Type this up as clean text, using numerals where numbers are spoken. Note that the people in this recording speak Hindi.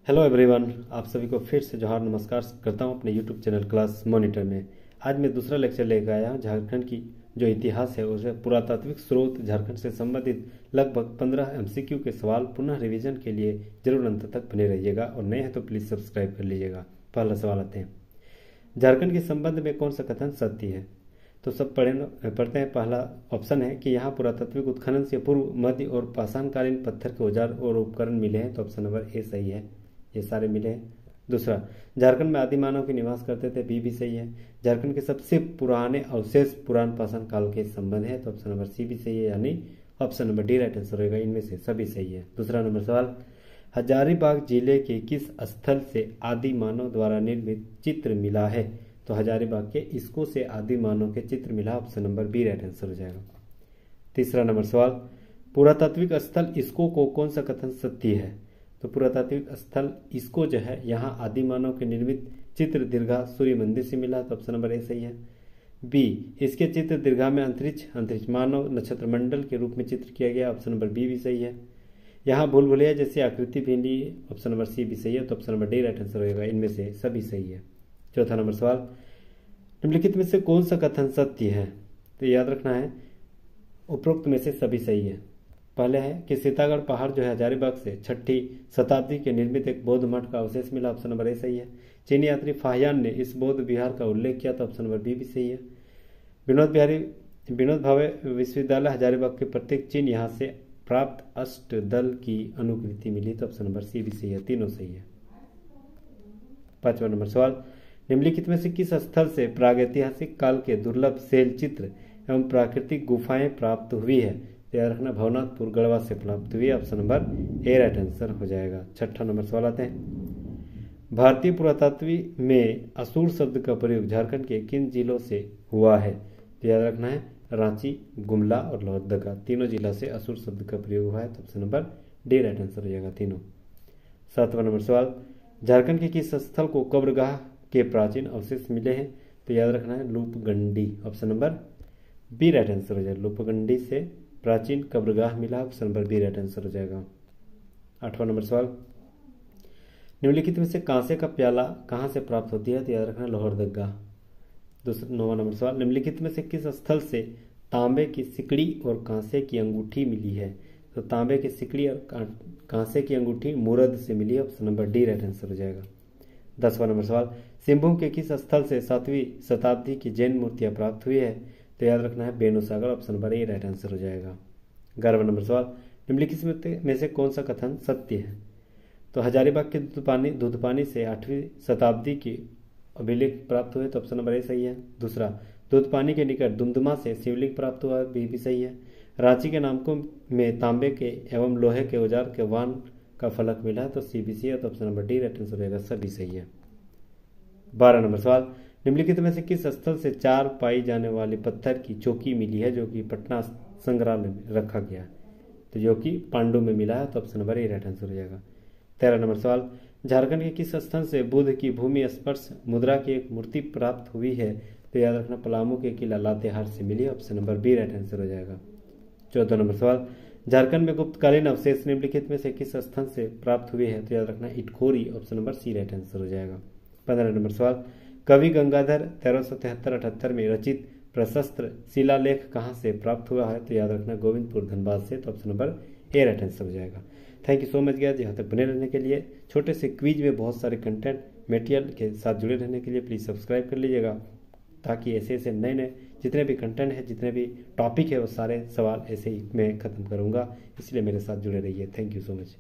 हेलो एवरीवन, आप सभी को फिर से जोहार नमस्कार करता हूं अपने यूट्यूब चैनल क्लास मॉनिटर में। आज मैं दूसरा लेक्चर लेकर आया हूं झारखंड की जो इतिहास है उसे पुरातात्विक स्रोत झारखंड से संबंधित लगभग 15 एमसीक्यू के सवाल पुनः रिवीजन के लिए जरूर अंत तक बने रहिएगा और नए हैं तो प्लीज़ सब्सक्राइब कर लीजिएगा। पहला सवाल आते हैं, झारखंड के संबंध में कौन सा कथन सत्य है? तो सब पढ़ते हैं। पहला ऑप्शन है कि यहाँ पुरातात्विक उत्खनन से पूर्व, मध्य और पाषाणकालीन पत्थर के औजार और उपकरण मिले हैं, तो ऑप्शन नंबर ए सही है, ये सारे मिले हैं। दूसरा, झारखंड में आदि मानव के निवास करते थे, बी भी सही है। झारखंड के सबसे पुराने अवशेष पुरान पाषाण काल के संबंध है, तो ऑप्शन नंबर सी भी सही है, यानी option number D right answer होगा। इनमें से सभी सही है। दूसरा नंबर सवाल, हजारीबाग जिले के किस स्थल से आदि मानव द्वारा निर्मित चित्र मिला है? तो हजारीबाग के इसको से आदि मानव के चित्र मिला, option number B right answer हो जाएगा। तीसरा नंबर सवाल, पुरातात्विक स्थल इसको को कौन सा कथन सत्य है? तो पुरातात्विक स्थल इसको जो है यहाँ आदि मानव के निर्मित चित्र दीर्घा सूर्य मंदिर से मिला, तो ऑप्शन नंबर ए सही है। बी, इसके चित्र दीर्घा में अंतरिक्ष मानव नक्षत्र मंडल के रूप में चित्र किया गया, ऑप्शन नंबर बी भी सही है। यहाँ भूल भुलैया जैसी आकृति भी ली, ऑप्शन नंबर सी भी सही है, तो option number D right answer होगा। इनमें से सभी सही है। चौथा नंबर सवाल, निम्नलिखित में से कौन सा कथन सत्य है? तो याद रखना है उपरोक्त में से सभी सही है। पहले है कि सीतागढ़ पहाड़ जो है हजारीबाग से 6ठी शताब्दी के निर्मित एक बौद्ध मठ का अवशेष मिला, ऑप्शन नंबर ए सही है। चीनी यात्री फाहियान ने इस बौद्ध विहार का उल्लेख किया, तो ऑप्शन नंबर बी भी सही है। विनोद भावे विश्वविद्यालय हजारीबाग के प्रत्येक चिन्ह यहाँ से प्राप्त अष्टदल की अनुकृति मिली, तो ऑप्शन नंबर सी भी सही है, तीनों सही है। पांचवा नंबर सवाल, निम्नलिखित में से किस स्थल से प्रागैतिहासिक काल के दुर्लभ शैल चित्र एवं प्राकृतिक गुफाएं प्राप्त हुई है? याद रखना भवनाथपुर गढ़वा से प्राप्त हुई, option number A right answer हो जाएगा। छठा नंबर सवाल आते हैं, भारतीय पुरातत्व में असुर शब्द का प्रयोग झारखंड के किन जिलों से हुआ है? तो याद रखना है रांची, गुमला और लोहरदगा, तीनों जिला से असुर शब्द का प्रयोग हुआ है, तो option number D right answer हो जाएगा तीनों। सातवां नंबर सवाल, झारखंड के किस स्थल को कब्रगाह के प्राचीन अवशेष मिले हैं? तो याद रखना है लूपगंडी, option number B right answer हो जाएगा। लूपगंडी से प्राचीन कब्रगाह मिला, option number B right answer हो जाएगा। आठवां नंबर सवाल, निम्नलिखित में से कांसे का प्याला कहाँ से प्राप्त होती है? तो याद रखना लोहरदगा। नौवां नंबर सवाल, निम्नलिखित में से किस स्थल से तांबे की सिकड़ी और कांसे की अंगूठी मिली है? तो तांबे की सिकड़ी और कांसे की अंगूठी मुरद से मिली है, option number D right answer हो जाएगा। 10वां नंबर सवाल, सिंहभूम के किस स्थल से 7वीं शताब्दी की जैन मूर्तियां प्राप्त हुई है? तो याद रखना है Benusagar, option number A right answer हो जाएगा। 11वां नंबर सवाल, निम्नलिखित में से कौन सा कथन सत्य है? तो हजारीबाग के दूधपानी से 8वीं शताब्दी की अभिलेख प्राप्त हुए, तो ऑप्शन नंबर ए सही है। दूसरा, दूधपानी के निकट दुमदुमा से शिवलिंग प्राप्त हुआ, बी भी सही है। रांची के नामकों में तांबे के एवं लोहे के औजार के वान का फलक मिला है, तो सी बी सी है, तो option number D right answer रहेगा, सभी सही है। 12 नंबर सवाल, निम्नलिखित में से किस स्थल से 4 पाई जाने वाले पत्थर की चौकी मिली है जो कि पटना संग्रहालय में रखा गया है? तो जो कि पांडु में मिला है, तो option number A right answer हो जाएगा। 13 नंबर सवाल, झारखंड के किस स्थान से बुद्ध की भूमि स्पर्श मुद्रा की एक मूर्ति प्राप्त हुई है? तो याद रखना पलामू के किला लातेहार से मिली, option number B right answer हो जाएगा। 14 नंबर सवाल, झारखंड में गुप्तकालीन अवशेष निम्नलिखित में से किस स्थान से प्राप्त हुए हैं? तो याद रखना Itkhori, option number C right answer हो जाएगा। 15 नंबर सवाल, कवि गंगाधर 1373-78 में रचित प्रशस्त्र शिलालेख कहाँ से प्राप्त हुआ है? तो याद रखना गोविंदपुर धनबाद से, तो option number A right answer हो जाएगा। Thank you so much guys, यहाँ तक बने रहने के लिए। छोटे से क्विज में बहुत सारे कंटेंट मटेरियल के साथ जुड़े रहने के लिए प्लीज़ सब्सक्राइब कर लीजिएगा, ताकि ऐसे ऐसे नए नए जितने भी कंटेंट है, जितने भी टॉपिक है, वो सारे सवाल ऐसे ही मैं ख़त्म करूँगा, इसलिए मेरे साथ जुड़े रहिए। Thank you so much.